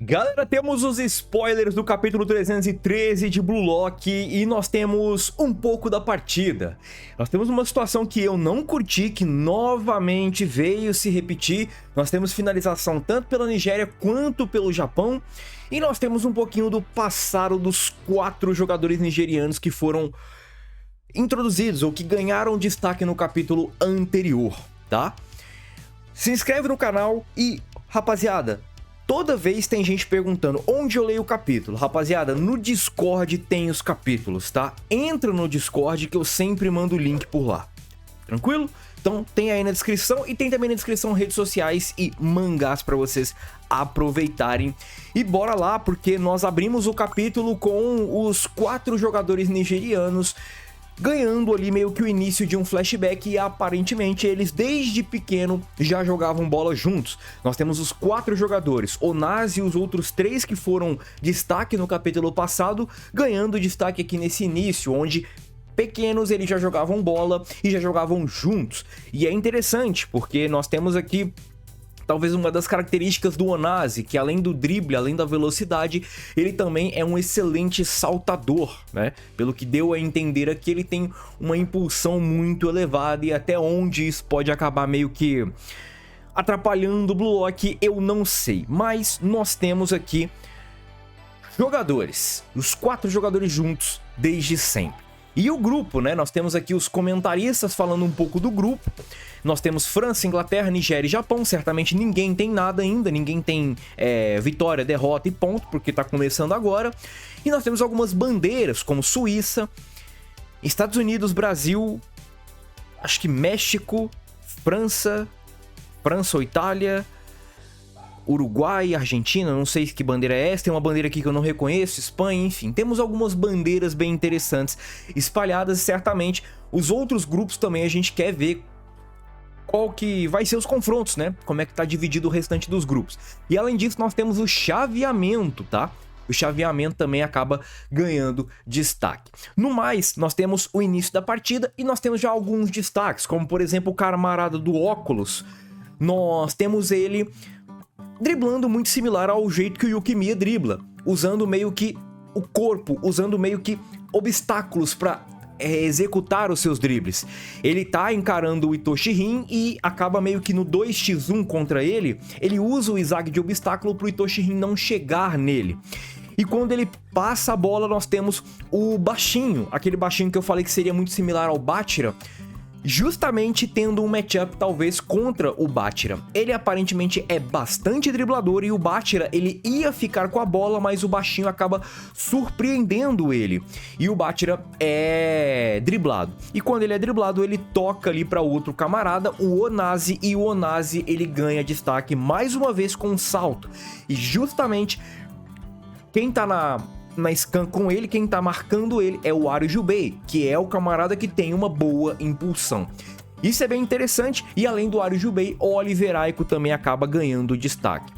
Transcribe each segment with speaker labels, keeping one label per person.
Speaker 1: Galera, temos os spoilers do capítulo 313 de Blue Lock e nós temos um pouco da partida. Nós temos uma situação que eu não curti, que novamente veio se repetir. Nós temos finalização tanto pela Nigéria quanto pelo Japão. E nós temos um pouquinho do passado dos 4 jogadores nigerianos que foram introduzidos ou que ganharam destaque no capítulo anterior, tá? Se inscreve no canal e, rapaziada, toda vez tem gente perguntando onde eu leio o capítulo. Rapaziada, no Discord tem os capítulos, tá? Entra no Discord que eu sempre mando o link por lá. Tranquilo? Então tem aí na descrição e tem também na descrição redes sociais e mangás para vocês aproveitarem. E bora lá, porque nós abrimos o capítulo com os 4 jogadores nigerianos ganhando ali meio que o início de um flashback e aparentemente eles desde pequeno já jogavam bola juntos. Nós temos os 4 jogadores, Onazi e os outros 3 que foram destaque no capítulo passado, ganhando destaque aqui nesse início, onde pequenos eles já jogavam bola e já jogavam juntos. E é interessante porque nós temos aqui talvez uma das características do Onazi, que além do drible, além da velocidade, ele também é um excelente saltador, né? Pelo que deu a entender aqui, ele tem uma impulsão muito elevada e até onde isso pode acabar meio que atrapalhando o Blue Lock, eu não sei. Mas nós temos aqui jogadores, os 4 jogadores juntos desde sempre. E o grupo, né? Nós temos aqui os comentaristas falando um pouco do grupo. Nós temos França, Inglaterra, Nigéria e Japão. Certamente ninguém tem nada ainda, ninguém tem vitória, derrota e ponto, porque tá começando agora. E nós temos algumas bandeiras, como Suíça, Estados Unidos, Brasil, acho que México, França ou Itália, Uruguai, Argentina, não sei que bandeira é essa, tem uma bandeira aqui que eu não reconheço, Espanha, enfim. Temos algumas bandeiras bem interessantes espalhadas e certamente os outros grupos também a gente quer ver qual que vai ser os confrontos, né? Como é que tá dividido o restante dos grupos. E além disso nós temos o chaveamento, tá? O chaveamento também acaba ganhando destaque. No mais, nós temos o início da partida e nós temos já alguns destaques, como por exemplo o camarada do óculos. Nós temos ele driblando muito similar ao jeito que o Yukimiya dribla, usando meio que o corpo, usando meio que obstáculos para executar os seus dribles. Ele tá encarando o Itoshi Rin e acaba meio que no 2x1 contra ele, ele usa o Izag de obstáculo pro Itoshi Rin não chegar nele. E quando ele passa a bola, nós temos o baixinho, aquele baixinho que eu falei que seria muito similar ao Bachira, justamente tendo um matchup talvez contra o Bachira. Ele aparentemente é bastante driblador e o Bachira ele ia ficar com a bola, mas o baixinho acaba surpreendendo ele. E o Bachira é driblado. E quando ele é driblado, ele toca ali para outro camarada, o Onazi, e o Onazi ele ganha destaque mais uma vez com um salto. E justamente quem tá na scan com ele, quem tá marcando ele é o Ario Jubei, que é o camarada que tem uma boa impulsão. Isso é bem interessante, e além do Ario Jubei, o Oliver Aiko também acaba ganhando destaque.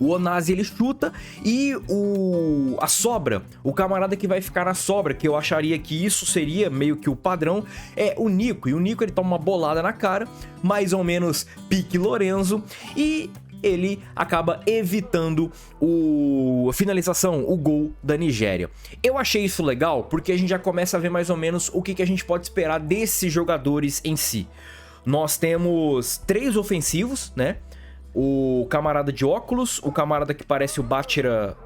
Speaker 1: O Onazi ele chuta e a sobra, o camarada que vai ficar na sobra, que eu acharia que isso seria meio que o padrão, é o Nico. E o Nico ele toma uma bolada na cara, mais ou menos pique Lorenzo, e ele acaba evitando a finalização, o gol da Nigéria. Eu achei isso legal porque a gente já começa a ver mais ou menos o que a gente pode esperar desses jogadores em si. Nós temos 3 ofensivos, né? O camarada de óculos, o camarada que parece o Bachira...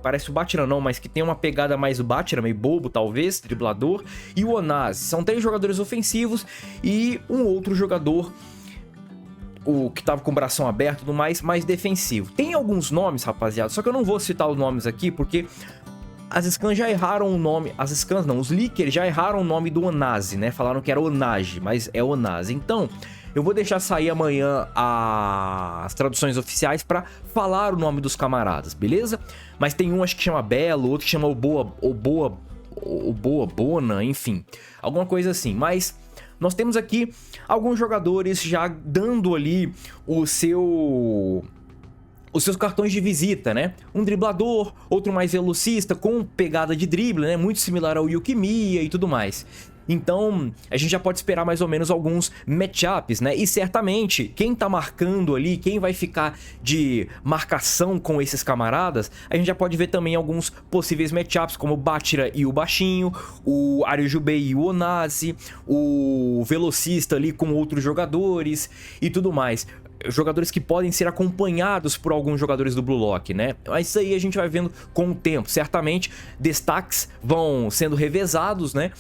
Speaker 1: Parece o Bachira não, mas que tem uma pegada mais o Bachira, meio bobo talvez, driblador. E o Onazi. São 3 jogadores ofensivos e um outro jogador, o que tava com o bração aberto e tudo mais defensivo. Tem alguns nomes, rapaziada, só que eu não vou citar os nomes aqui, porque as scans já erraram o nome, as scans não, os leakers já erraram o nome do Onazi, né? Falaram que era Onagi, mas é Onazi. Então, eu vou deixar sair amanhã as traduções oficiais pra falar o nome dos camaradas, beleza? Mas tem um, acho que chama Belo, outro que chama Boa Bona, enfim, alguma coisa assim, mas nós temos aqui alguns jogadores já dando ali os seus cartões de visita, né? Um driblador, outro mais velocista, com pegada de drible, né? Muito similar ao Yukimiya e tudo mais. Então, a gente já pode esperar mais ou menos alguns matchups, né? E certamente, quem tá marcando ali, quem vai ficar de marcação com esses camaradas, a gente já pode ver também alguns possíveis matchups, como o Bátira e o Baixinho, o Ariujubei e o Onazi, o Velocista ali com outros jogadores e tudo mais. Jogadores que podem ser acompanhados por alguns jogadores do Blue Lock, né? Mas isso aí a gente vai vendo com o tempo. Certamente, destaques vão sendo revezados, né?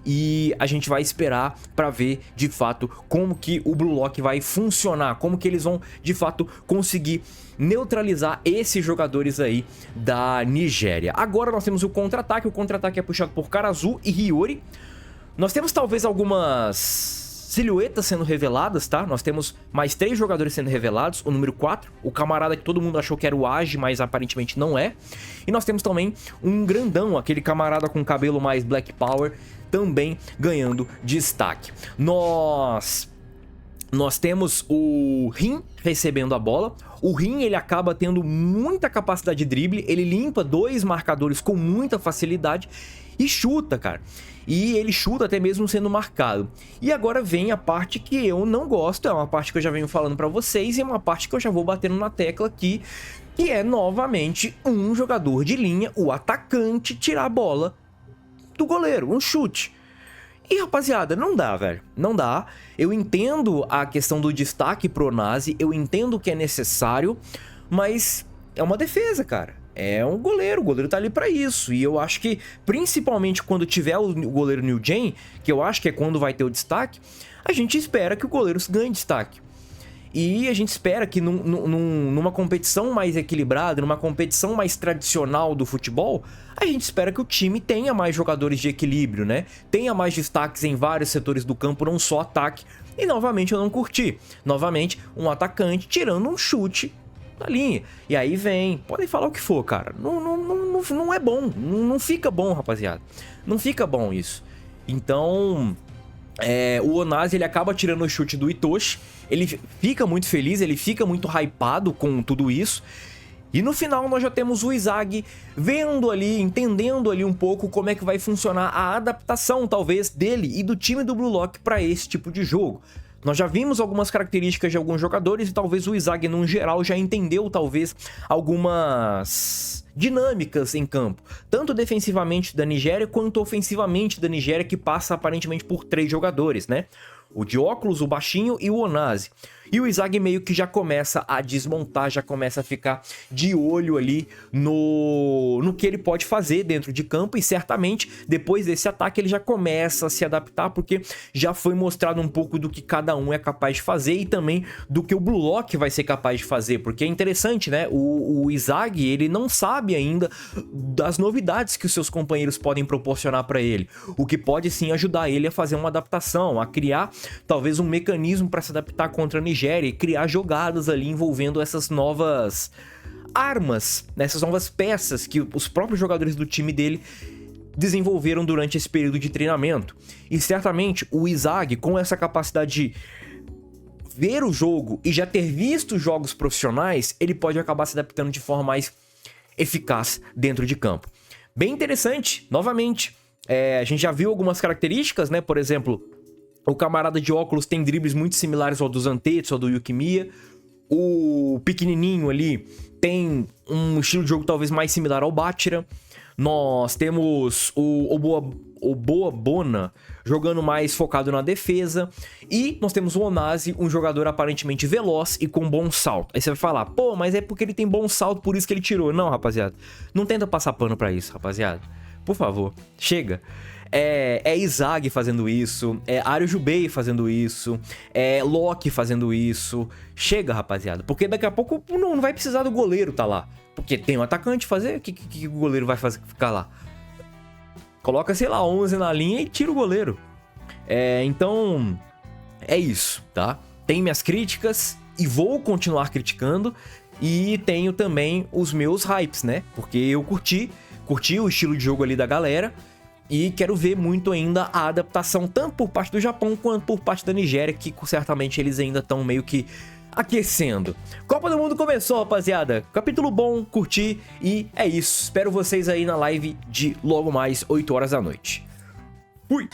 Speaker 1: E a gente vai esperar para ver, de fato, como que o Blue Lock vai funcionar, como que eles vão, de fato, conseguir neutralizar esses jogadores aí da Nigéria. Agora nós temos o contra-ataque é puxado por Karazu e Hiyori. Nós temos talvez algumas silhuetas sendo reveladas, tá? Nós temos mais 3 jogadores sendo revelados, o número 4, o camarada que todo mundo achou que era o Age, mas aparentemente não é. E nós temos também um grandão, aquele camarada com cabelo mais Black Power, também ganhando destaque. Nós temos o Rin recebendo a bola. O Rin, ele acaba tendo muita capacidade de drible, ele limpa 2 marcadores com muita facilidade e chuta, cara. E ele chuta até mesmo sendo marcado. E agora vem a parte que eu não gosto, é uma parte que eu já venho falando pra vocês e é uma parte que eu já vou batendo na tecla aqui, que é novamente um jogador de linha, o atacante, tirar a bola do goleiro, um chute. E rapaziada, não dá, velho, não dá. Eu entendo a questão do destaque pro Onazi, eu entendo que é necessário, mas é uma defesa, cara. É um goleiro, o goleiro tá ali pra isso. E eu acho que, principalmente quando tiver o goleiro New Gen, que eu acho que é quando vai ter o destaque, a gente espera que o goleiro ganhe destaque. E a gente espera que numa competição mais equilibrada, numa competição mais tradicional do futebol, a gente espera que o time tenha mais jogadores de equilíbrio, né? Tenha mais destaques em vários setores do campo, não só ataque. E novamente eu não curti. Novamente, um atacante tirando um chute na linha. E aí vem, podem falar o que for, cara. Não é bom, não fica bom, rapaziada. Não fica bom isso. Então, o Onazi, ele acaba tirando o chute do Itoshi. Ele fica muito feliz, ele fica muito hypado com tudo isso. E no final nós já temos o Izagi vendo ali, entendendo ali um pouco como é que vai funcionar a adaptação, talvez, dele e do time do Blue Lock para esse tipo de jogo. Nós já vimos algumas características de alguns jogadores e talvez o Izagi, no geral, já entendeu, talvez, algumas dinâmicas em campo. Tanto defensivamente da Nigéria, quanto ofensivamente da Nigéria, que passa aparentemente por 3 jogadores, né? O de óculos, o Baixinho e o Onazi. E o Izagi meio que já começa a desmontar, já começa a ficar de olho ali no que ele pode fazer dentro de campo. E certamente, depois desse ataque, ele já começa a se adaptar, porque já foi mostrado um pouco do que cada um é capaz de fazer e também do que o Blue Lock vai ser capaz de fazer. Porque é interessante, né? O Izagi, ele não sabe ainda das novidades que os seus companheiros podem proporcionar para ele. O que pode sim ajudar ele a fazer uma adaptação, a criar talvez um mecanismo para se adaptar contra a Nigéria e criar jogadas ali envolvendo essas novas armas, né, essas novas peças que os próprios jogadores do time dele desenvolveram durante esse período de treinamento. E certamente o Izagi, com essa capacidade de ver o jogo e já ter visto jogos profissionais, ele pode acabar se adaptando de forma mais eficaz dentro de campo. Bem interessante, novamente, a gente já viu algumas características, né, por exemplo, o camarada de óculos tem dribles muito similares ao do Zantetsu, ao do Yukimiya. O pequenininho ali tem um estilo de jogo talvez mais similar ao Bátira. Nós temos o Boa Bona jogando mais focado na defesa. E nós temos o Onazi, um jogador aparentemente veloz e com bom salto. Aí você vai falar, pô, mas é porque ele tem bom salto, por isso que ele tirou. Não, rapaziada. Não tenta passar pano pra isso, rapaziada. Por favor, chega. É Izagi fazendo isso, é Ariujubei fazendo isso, é Loki fazendo isso. Chega, rapaziada, porque daqui a pouco não vai precisar do goleiro tá lá. Porque tem um atacante fazer, o que o goleiro vai fazer, ficar lá? Coloca, sei lá, 11 na linha e tira o goleiro. Então, é isso, tá? Tem minhas críticas e vou continuar criticando. E tenho também os meus hypes, né? Porque eu curti o estilo de jogo ali da galera. E quero ver muito ainda a adaptação, tanto por parte do Japão quanto por parte da Nigéria, que certamente eles ainda estão meio que aquecendo. Copa do Mundo começou, rapaziada. Capítulo bom, curti e é isso. Espero vocês aí na live de logo mais 8 horas da noite. Fui!